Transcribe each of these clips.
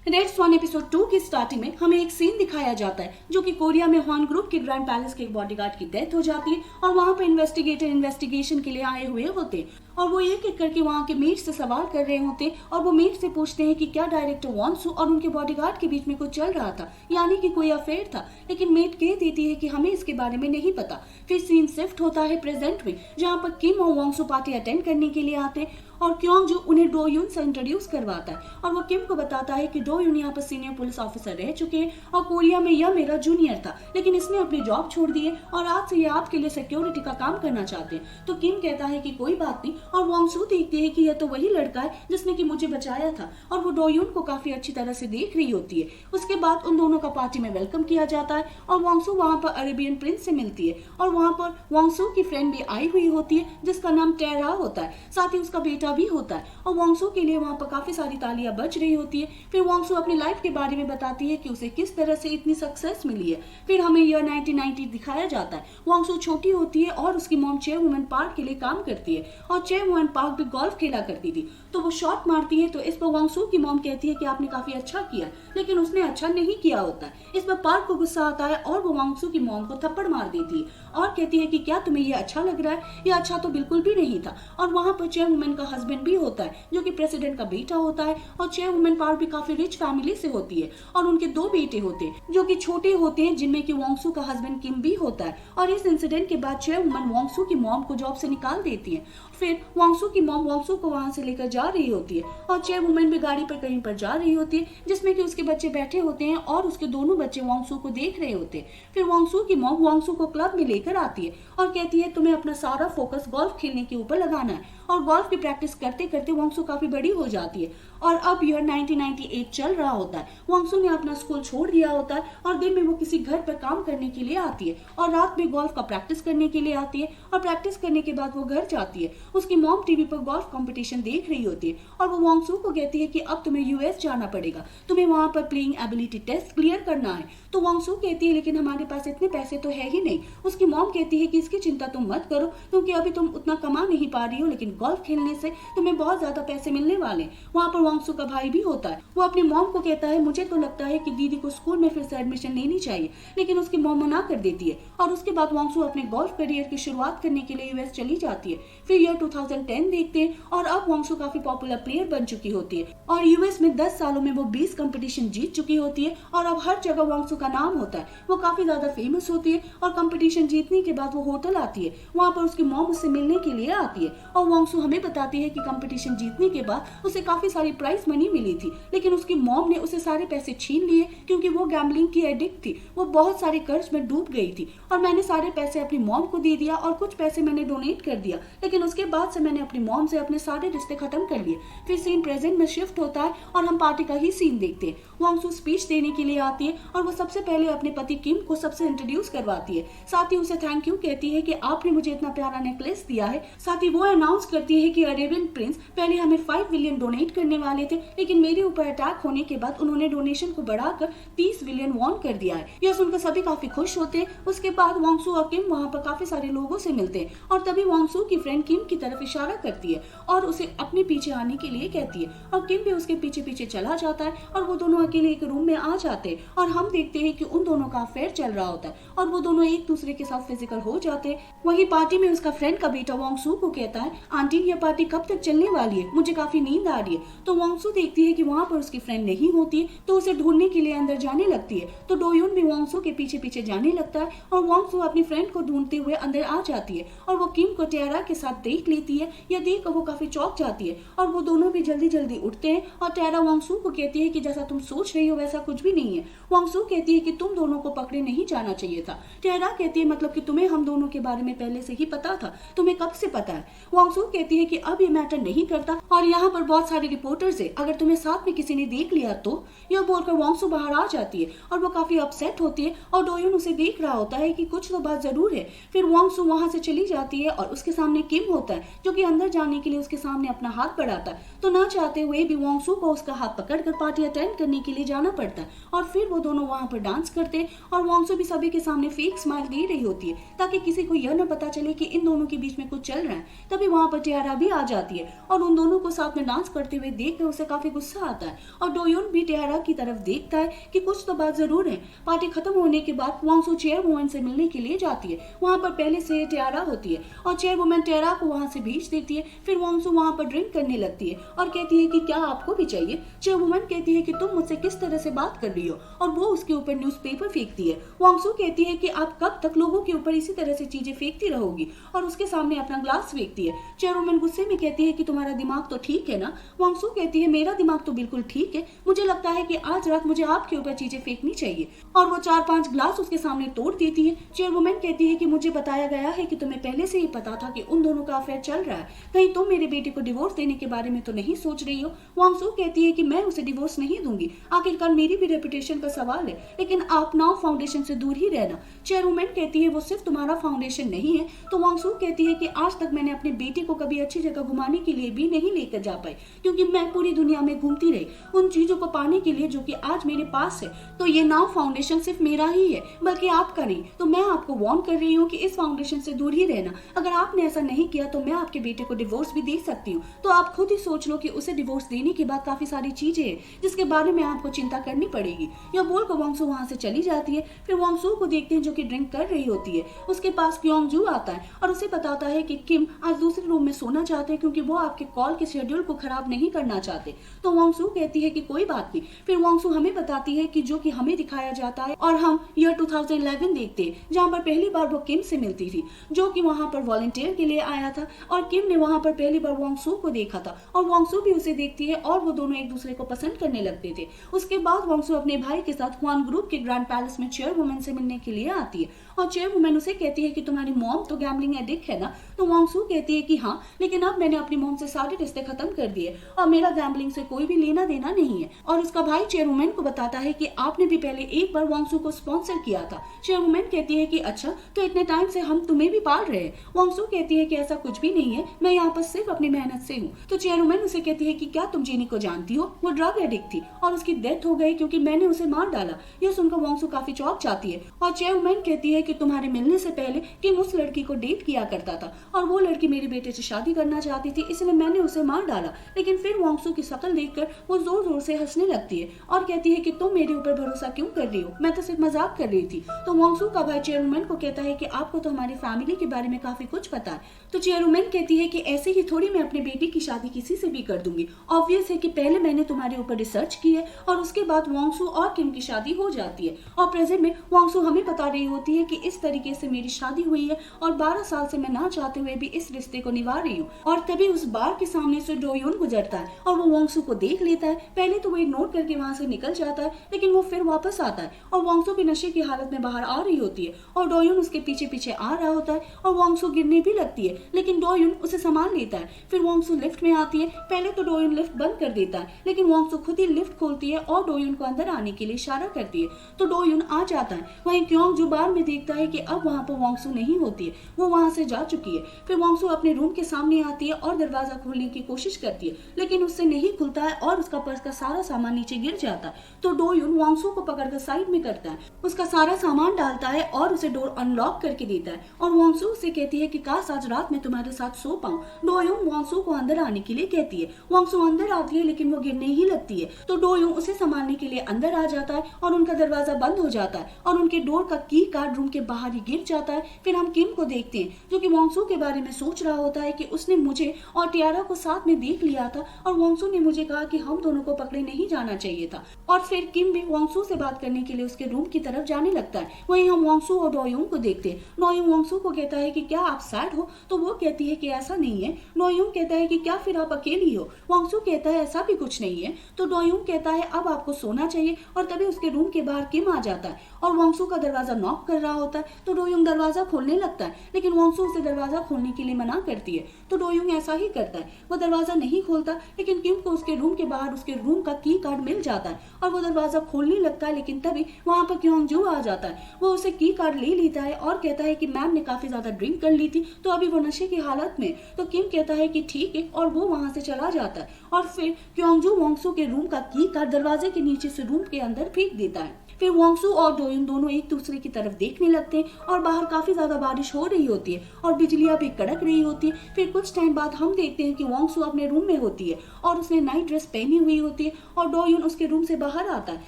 Red स्वान episode 2 की starting में हमें एक सीन दिखाया जाता है जो कि कोरिया में ह्वान ग्रुप के ग्रैंड पैलेस के एक बॉडीगार्ड की डेथ हो जाती है और वहां पर इन्वेस्टिगेटर इन्वेस्टिगेशन के लिए आए हुए होते हैं और वो एक एक करके वहां के मेट से सवाल कर रहे होते हैं और वो मेट से पूछते हैं कि क्या डायरेक्टर वॉन्सू और उनके बॉडीगार्ड के बीच में कुछ चल रहा था, यानी कि कोई अफेयर था। लेकिन मेट कह देती है कि हमें इसके बारे में नहीं पता। फिर सीन शिफ्ट होता है प्रेजेंट में, जहाँ पर किम और वॉन्सू पार्टी अटेंड करने के लिए आते हैं और क्योंग जो उन्हें डो यून से इंट्रोड्यूस करवाता है और वो किम को बताता है कि डो यून यहाँ पर सीनियर पुलिस ऑफिसर रह चुके हैं और कोरिया में यह मेरा जूनियर था, लेकिन इसने अपनी जॉब छोड़ दी है और आज से ये आपके लिए सिक्योरिटी का काम करना चाहते हैं। तो किम कहता है कि कोई बात नहीं और वॉन्सू देखते हैं कि यह तो वही लड़का है जिसने कि मुझे बचाया था और वो डो यून को काफी अच्छी तरह से देख रही होती है। उसके बाद उन दोनों का पार्टी में वेलकम किया जाता है और वॉन्सू वहाँ पर अरेबियन प्रिंस से मिलती है और वहाँ पर वॉन्सू की फ्रेंड भी आई हुई होती है जिसका नाम टेरा होता है, साथ ही उसका बेटा भी होता है और वॉन्सू के लिए वहाँ पर काफी सारी तालियां बज रही होती है। फिर वॉन्सू अपनी लाइफ के बारे में बताती है कि उसे किस तरह से इतनी सक्सेस मिली है। फिर हमें ईयर 1990 दिखाया जाता है। वॉन्सू छोटी होती है और उसकी मॉम चेयर वुमेन पार्क के लिए काम करती है और चेयर वुमेन पार्क भी गोल्फ खेला करती थी। तो वो शॉट मारती है तो इस पर वॉन्सू की मॉम कहती है कि आपने काफी अच्छा किया, लेकिन उसने अच्छा नहीं किया होता है। इस पर पार्क को गुस्सा आता है और वो वॉन्सू की मॉम को थप्पड़ मार देती है और कहती है कि क्या तुम्हें ये अच्छा लग रहा है? ये अच्छा तो बिल्कुल भी नहीं था। और वहाँ पर चेयर वुमेन का हस्बैंड भी होता है जो कि प्रेसिडेंट का बेटा होता है और चेयर वुमेन पार्क भी काफी रिच फैमिली से होती है और उनके दो बेटे होते हैं जो कि छोटे होते हैं, जिनमें कि वॉन्सू का हस्बैंड किम भी होता है। और इस इंसिडेंट के बाद चेयर वुमेन वॉन्सू की मॉम को जॉब से निकाल देती है। फिर वॉन्सू की मॉम वॉन्सू को वहां से लेकर जा रही होती है और चेयर वुमेन भी गाड़ी पर कहीं पर जा रही होती है जिसमें कि उसके बच्चे बैठे होते हैं और उसके दोनों बच्चे वॉन्सू को देख रहे होते हैं। फिर वॉन्सू की मॉम वॉन्सू को क्लब में लेकर आती है और कहती है तुम्हें अपना सारा फोकस गोल्फ खेलने के ऊपर लगाना है। और गोल्फ की प्रैक्टिस करते करते वॉन्सू काफी बड़ी हो जाती है और अब ईयर 1998 चल रहा होता है। वॉन्सू ने अपना स्कूल छोड़ दिया होता है और दिन में वो किसी घर पर काम करने के लिए आती है और रात में गोल्फ का प्रैक्टिस करने के लिए आती है और प्रैक्टिस करने के बाद वो घर जाती है। उसकी मॉम टीवी पर गोल्फ कंपटीशन देख रही होती है और वो वॉन्सू को कहती है कि अब तुम्हें यूएस जाना पड़ेगा, तुम्हें वहां पर प्लेइंग एबिलिटी टेस्ट क्लियर करना है। तो वॉन्सू कहती है लेकिन हमारे पास इतने पैसे तो है ही नहीं। उसकी मॉम कहती है कि इसकी चिंता तुम मत करो क्योंकि अभी तुम उतना कमा नहीं पा रही हो, लेकिन गोल्फ खेलने से तुम्हें बहुत ज्यादा पैसे मिलने वाले। वहाँ पर वॉन्सू का भाई भी होता है। वो अपनी मॉम को कहता है मुझे तो लगता है कि दीदी को स्कूल में फिर से एडमिशन लेनी चाहिए, लेकिन उसकी मॉम मना कर देती है और उसके बाद वॉन्सू अपने गोल्फ करियर की शुरुआत करने के लिए यूएस चली जाती है। फिर ईयर 2010 देखते हैं और अब वॉन्सू काफी पॉपुलर प्लेयर बन चुकी होती है और यूएस में 10 सालों में वो 20 कंपटीशन जीत चुकी होती है और अब हर जगह वॉन्सू का नाम होता है। वो काफी ज्यादा फेमस होती है और कंपटीशन जीतने के बाद वो होटल आती है। वहाँ पर उसकी मॉम उससे मिलने के लिए आती है और वॉन्सू हमें बताती है कि कंपटीशन जीतने के बाद उसे काफी सारी प्राइज मनी मिली थी, लेकिन उसकी मॉम ने उसे सारे पैसे छीन लिए क्योंकि वो गैम्बलिंग की एडिक्ट थी। वो बहुत सारे कर्ज में डूब गई थी और मैंने सारे पैसे अपनी मॉम को दे दिया और कुछ पैसे मैंने डोनेट कर दिया, लेकिन उसके बाद से मैंने अपनी मॉम से अपने सारे रिश्ते खत्म कर लिए। फिर सीन प्रेजेंट में शिफ्ट होता है और हम पार्टी का ही सीन देखते हैं। वॉन्सू स्पीच देने के लिए आती है और वो सबसे पहले अपने पति किम को सबसे इंट्रोड्यूस करवाती है, साथ ही उसे थैंक यू कहती है कि आपने मुझे इतना प्यारा नेकलेस दिया है। साथ ही वो अनाउंस करती है कि अरेबियन प्रिंस पहले हमें 5 बिलियन डोनेट करने वाले थे, लेकिन मेरे ऊपर अटैक होने के बाद उन्होंने डोनेशन को बढ़ाकर 30 बिलियन वॉन कर दिया है। यह सुनकर सभी काफी खुश होते हैं। उसके बाद वॉन्सू और किम वहाँ पर काफी सारे लोगों से मिलते हैं और तभी वॉन्सू की फ्रेंड किम की तरफ इशारा करती है और उसे अपने पीछे आने के लिए कहती है और किम भी उसके पीछे पीछे चला जाता है और वो दोनों अकेले एक रूम में आ जाते हैं और हम देखते हैं कि उन दोनों का अफेयर चल रहा होता है और वो दोनों एक दूसरे के साथ फिजिकल हो जाते हैं। वही पार्टी में उसका फ्रेंड का बेटा वॉन्सू को कहता है आंटी ये पार्टी कब तक चलने वाली है, मुझे काफी नींद आ रही है। तो वॉन्सू देखती है कि वहाँ पर उसकी फ्रेंड नहीं होती है तो उसे ढूंढने के लिए अंदर जाने लगती है। तो डोयून भी वॉन्सू के पीछे पीछे जाने लगता है और वॉन्सू अपनी फ्रेंड को ढूंढते हुए अंदर आ जाती है और वो किम को टेरा के साथ देख लेती है। यह देख वो काफी चौंक जाती है और वो दोनों भी जल्दी जल्दी उठते हैं और टेरा वॉन्सू को कहती है कि जैसा तुम सोच रही हो वैसा कुछ भी नहीं है। वॉन्सू कहती है कि तुम दोनों को पकड़े नहीं जाना चाहिए था। टेरा कहती है मतलब कि तुम्हें हम दोनों के बारे में पहले से ही पता था, तुम्हें कब से पता है? वॉन्सू कहती है कि अब ये मैटर नहीं करता और यहाँ पर बहुत सारे रिपोर्टर्स है, अगर तुम्हें साथ में किसी ने देख लिया तो। यह बोलकर वॉन्सू बाहर आ जाती है और वो काफी अपसेट होती है और डोयून उसे देख रहा होता है कि कुछ तो बात जरूर है। फिर वॉन्सू वहां से चली जाती है और उसके सामने किम होता है जो कि अंदर जाने के लिए उसके सामने अपना हाथ बढ़ाता है। तो ना चाहते हुए भी वॉन्सू को उसका हाथ पकड़कर पार्टी अटेंड करने के लिए जाना पड़ता है और फिर वो दोनों वहां पर डांस करते और वॉन्सू भी सभी के सामने फेक स्माइल दे रही होती है ताकि किसी को यह न पता चले कि इन दोनों के बीच में कुछ चल रहा है। तभी वहां पर टियारा भी आ जाती है और उन दोनों को साथ में डांस करते हुए देख देखकर उसे काफी गुस्सा आता है और डोयोन भी टियारा की तरफ देखता है कि कुछ तो बात जरूर है। पार्टी खत्म होने के बाद वांगसू चेयरवुमन से मिलने के लिए जाती है। वहाँ पर पहले से टियारा होती है और चेयरवुमन टियारा को वहाँ से भेज देती है। फिर वांगसू वहाँ पर ड्रिंक करने लगती है और कहती है कि क्या आपको भी चाहिए। चेयरवुमन कहती है कि तुम मुझसे किस तरह से बात कर रही हो और वो उसके ऊपर न्यूज़पेपर फेंकती है। वांगसू कहती है कि आप कब तक लोगों के ऊपर इसी तरह से चीजें फेंकती रहोगी और उसके सामने अपना ग्लास फेंकती है। चेयरवुमन गुस्से में कहती है कि तुम्हारा दिमाग तो ठीक है ना। वांगसू कहती है मेरा दिमाग तो बिल्कुल ठीक है, मुझे लगता है कि आज रात मुझे आपके ऊपर चीजें फेंकनी चाहिए और वो 4-5 ग्लास उसके सामने तोड़ देती है। चेयरवुमन कहती है कि मुझे बताया गया है कि तुम्हें पहले से ही पता था कि उन दोनों का अफेयर चल रहा है, कहीं तुम मेरे बेटे को डिवोर्स देने के बारे में तो नहीं सोच रही हो। वांगसू कहती है कि मैं उसे डिवोर्स नहीं दूंगी, आखिरकार मेरी भी रेपुटेशन का सवाल है, लेकिन आप नाउ फाउंडेशन से दूर ही रहना। चेयरवुमन कहती है वो सिर्फ तुम्हारा फाउंडेशन नहीं है। तो वांगसू कहती है कि आज तक मैंने अपने बेटे को कभी अच्छी जगह घुमाने के लिए भी नहीं लेकर जा पाई, क्योंकि मैं पूरी दुनिया में घूमती रही उन चीजों को पाने के लिए जो कि आज मेरे पास है। तो ये नाउ फाउंडेशन सिर्फ मेरा ही है, बल्कि आपका नहीं। तो मैं आपको वार्न कर रही हूँ कि इस फाउंडेशन से दूर ही रहना। अगर आपने ऐसा नहीं किया तो मैं आपके बेटे को डिवोर्स भी दे सकती हूँ। तो आप खुद ही सोच लो कि उसे डिवोर्स देने के बाद काफी सारी चीजें हैं जिसके बारे में आपको चिंता करनी पड़ेगी। यह बोलकर वांगसू वहाँ से चली जाती है। फिर वांगसू को देखते हैं जो कि ड्रिंक कर रही होती है। उसके पास क्योंगजू आता है और उसे बताता है कि किम आज दूसरे रूम में सोना चाहते हैं क्योंकि वो आपके कॉल के शेड्यूल को खराब नहीं करना चाहते। तो वांगसू कहती है कि कोई बात नहीं। फिर वांगसू हमें बताती है कि जो कि हमें दिखाया जाता है और हम ईयर 2011 देखते हैं, जहाँ पर पहली बार वो किम से मिलती थी, जो कि वहाँ पर वॉलंटियर के लिए आया था और किम ने वहाँ पर पहली बार वांगसू को देखा था और वांगसू भी उसे देखती है और वो दोनों एक दूसरे को पसंद करने लगते थे। उसके बाद वांगसू अपने भाई के साथ हुआन ग्रुप के ग्रैंड पैलेस में चेयरवुमन से मिलने के लिए आती है और चेयरवुमन उसे कहती है कि तुम्हारी मॉम तो गैम्बलिंग एडिक्ट है ना। तो वांगसू कहती है कि हाँ, लेकिन अब मैंने अपनी मॉम से सारे रिश्ते खत्म कर दिए और मेरा गैम्बलिंग से कोई भी लेना देना नहीं है। और उसका भाई चेयरवुमन को बताता है कि आपने भी पहले एक बार वांगसू को स्पॉन्सर किया था। चेयरवुमन कहती है कि अच्छा, तो इतने टाइम से हम तुम्हें भी पाल रहे हैं। वांगसू कहती है कि ऐसा कुछ भी नहीं है, मैं यहाँ पर सिर्फ अपनी मेहनत से हूँ। तो चेयरवुमन उसे कहती है कि क्या तुम जीनी को जानती हो, वो ड्रग एडिक्ट थी और उसकी डेथ हो गई क्योंकि मैंने उसे मार डाला। यह सुनकर वांगसू काफी चौंक जाती है और चेयरवुमन कहती है कि तुम्हारे मिलने से पहले किम उस लड़की को डेट किया करता था और वो लड़की मेरे बेटे से शादी करना चाहती थी, इसलिए मैंने उसे मार डाला। लेकिन फिर वांगसू की शक्ल देखकर वो जोर जोर से हंसने लगती है और कहती है कि तुम मेरे ऊपर भरोसा क्यों कर रही हो, मैं तो सिर्फ मजाक कर रही थी। तो वांगसू का भाई चेयरवुमन को कहता है कि आपको तो हमारी फैमिली के बारे में काफी कुछ पता है। तो चेयरवुमन कहती है कि ऐसे ही थोड़ी मैं अपने बेटी की शादी किसी से भी कर दूंगी। ऑब्वियस है कि पहले मैंने तुम्हारे ऊपर रिसर्च की है और उसके बाद वांगसू और किम की शादी हो जाती है और प्रेजेंट में वांगसू हमें बता रही होती है कि इस तरीके से मेरी शादी हुई है और 12 साल से मैं ना चाहते हुए भी इस रिश्ते को निभा रही हूँ। और तभी उस बार के सामने से डोयोन गुजरता है और वो वांगसू को देख लेता है। पहले तो वो इग्नोर करके वहाँ से निकल जाता है, लेकिन वो फिर वापस आता है और वांगसू भी नशे की हालत में बाहर आ रही होती है और डोयोन उसके पीछे पीछे आ रहा होता है और वांगसू गिरने भी लगती है, लेकिन डोयोन उसे संभाल लेता है। फिर वांगसू लिफ्ट में आती है। पहले तो डोयोन लिफ्ट बंद कर देता है, लेकिन वांगसू खुद ही लिफ्ट खोलती है और डोयोन को अंदर आने के लिए इशारा करती है। तो डोयोन आ जाता है। वहीं क्योंगजू बार में देखता है कि अब वहाँ पर वांगसू नहीं होती है, वो वहाँ से जा चुकी है। फिर वांगसू अपने रूम के सामने आती है और दरवाजा खोलने की कोशिश करती है, लेकिन उससे नहीं खुलता है और उसका पर्स का सारा सामान नीचे गिर जाता है। तो डोयोन वांगसू को पकड़कर साइड में करता है, उसका सारा सामान डालता है और उसे डोर अनलॉक करके देता है और वांगसू उसे कहती है कि काश आज रात में तुम्हारे साथ सो पाऊं। डोयोन वांगसू को अंदर आने के लिए कहती है। वांगसू अंदर आती है, लेकिन वो गिरने ही लगती है। तो डोयोन उसे संभालने के लिए अंदर आ जाता है और उनका दरवाजा बंद हो जाता है और उनके डोर का की कार्ड रूम के बाहर ही गिर जाता है। फिर हम किम को देखते हैं, जो कि वांगसू के बारे में सोच रहा होता है कि उसने मुझे और टियारा को साथ में देख लिया था और वांगसू ने मुझे कहा कि हम दोनों को पकड़े नहीं जाना चाहिए था। और फिर किम भी वांगसू से बात करने के लिए उसके रूम की तरफ जाने लगता है। वहीं हम वांगसू और डोयोन को देखते हैं। डोयोन वांगसू को कहता है कि क्या आप सैड हो, तो वो कहती है कि ऐसा नहीं है। डोयोन कहता है कि क्या फिर आप अकेली हो। वांगसू कहता है ऐसा भी कुछ नहीं है। तो डोयोन कहता है अब आपको सोना चाहिए और तभी उसके रूम के बाहर किम आ जाता है और वांगसू का दरवाजा नॉक कर रहा होता है। तो डोयोन दरवाजा खोलने लगता है, लेकिन वांगसू उसे दरवाजा खोलने के लिए मना करती है। तो डोयोन ऐसा ही करता है, वो दरवाजा नहीं खोलता, लेकिन किम को उसके रूम के बाहर उसके रूम का की कार्ड मिल जाता है और वो दरवाजा खोलने लगता है। लेकिन तभी वहां पर क्योंगजू आ जाता है। वो उसे की कार्ड ले लेता है और कहता है कि मैम ने काफी ज्यादा ड्रिंक कर ली थी तो अभी वो नशे की हालत में। तो किम कहता है कि ठीक है और वो वहां से चला जाता है और फिर क्योंगजू वांगसू के रूम का की कार्ड दरवाजे के नीचे से रूम के अंदर फेंक देता है। फिर वांगसू और डोयोन दोनों एक दूसरे की तरफ देखने लगते हैं और बाहर काफी ज्यादा बारिश हो रही होती है और बिजलियां भी कड़क रही होती है। फिर कुछ टाइम बाद हम देखते हैं कि वांगसू अपने रूम में होती है और उसने नाइट ड्रेस पहनी हुई होती है और डो यून उसके रूम से बाहर आता है।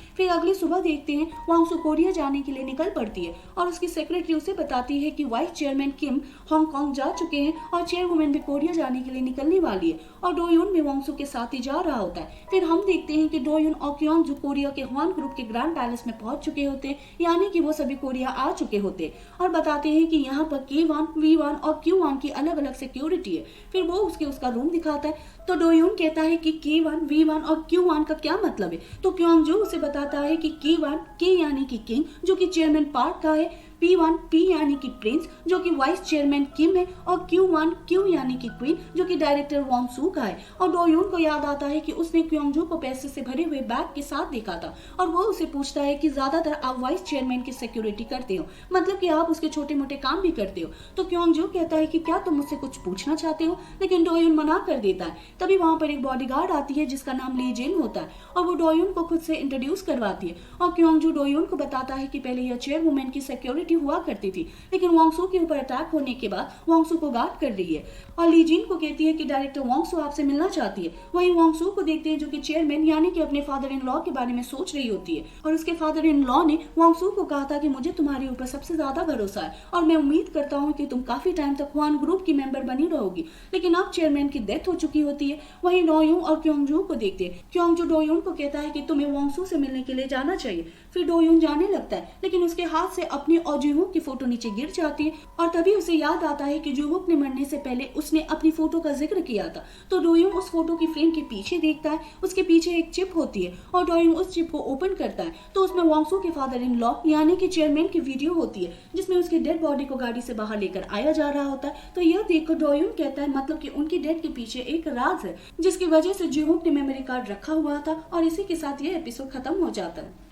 फिर अगली सुबह देखते हैं वांग सू कोरिया जाने के लिए निकल पड़ती है और उसकी सेक्रेटरी उसे बताती है कि वाइस चेयरमैन किम हांगकांग जा चुके हैं और चेयरवुमन भी कोरिया जाने के लिए निकलने वाली है और डो यून भी वांग सू के साथ ही जा रहा होता है। फिर हम देखते हैं कि डो यून और क्योंग जो कोरिया के ह्वान ग्रुप के ग्रैंड पैलेस में पहुंच चुके होते हैं, यानी कि वो सभी कोरिया आ चुके होते और बताते हैं कि यहाँ पर K1, V1 और Q1 की अलग अलग सिक्योरिटी है। फिर वो उसका रूम दिखाता है तो डो यून कहता है कि K1, V1 और Q1 का क्या मतलब है। तो क्योंग जो उसे बताता है कि K1 K यानी कि किंग जो कि चेयरमैन पार्क का है, P1 P यानी कि प्रिंस जो कि वाइस चेयरमैन किम है और Q1 Q यानी कि क्वीन जो कि डायरेक्टर वांग सू का है। और डो यून को याद आता है कि उसने क्योंगजू को पैसे से भरे हुए बैग के साथ देखा था और वो उसे पूछता है कि ज्यादातर आप वाइस चेयरमैन की सिक्योरिटी करते हो, मतलब कि आप उसके छोटे मोटे काम भी करते हो। तो क्योंगजू कहता है कि क्या तुम मुझसे कुछ पूछना चाहते हो, लेकिन डो यून मना कर देता है। तभी वहां पर एक बॉडीगार्ड आती है जिसका नाम ली जिन होता है और वो डो यून को खुद से इंट्रोड्यूस करवाती है और क्योंगजू डो यून को बताता है कि पहले यह चेयरवुमन की सिक्योरिटी हुआ करती थी, लेकिन वांग सू के ऊपर अटैक होने के बाद वांग सू को गार्ड कर रही है और ली जिन को कहती है कि डायरेक्टर वांग सू आपसे मिलना चाहती है। वहीं वांग सू को देखते हैं जो कि चेयरमैन यानी कि अपने फादर इन लॉ के बारे में सोच रही होती है और उसके फादर इन लॉ ने वांग सू को कहा था कि मुझे तुम्हारे ऊपर सबसे ज्यादा भरोसा है और मैं उम्मीद करता हूँ कि तुम काफी टाइम तक ह्वान ग्रुप की मेंबर बनी रहोगी, लेकिन अब चेयरमैन की डेथ हो चुकी होती है। वहीं डो यून और क्योंगजू को देखते हैं। क्योंगजू डो यून को कहता है कि तुम्हें वांग सू से मिलने के लिए जाना चाहिए। फिर डो यून जाने लगता है, लेकिन उसके हाथ से अपनी और जूहुक की फोटो नीचे गिर जाती है और तभी उसे याद आता है कि जूहुक ने मरने से पहले उसने अपनी फोटो का जिक्र किया था। तो डो यून उस फोटो की फ्रेम के पीछे देखता है, उसके पीछे एक चिप होती है और डो यून उस चिप को ओपन करता है तो उसमें वांग सू के फादर इन लॉ यानी कि चेयरमैन की वीडियो होती है जिसमें उसकी डेड बॉडी को गाड़ी से बाहर लेकर आया जा रहा होता है। तो यह देखकर डो यून कहता है मतलब कि उनकी डेथ के पीछे एक राज है जिसकी वजह से जूहुक ने मेमोरी कार्ड रखा हुआ था और इसी के साथ यह एपिसोड खत्म हो जाता है।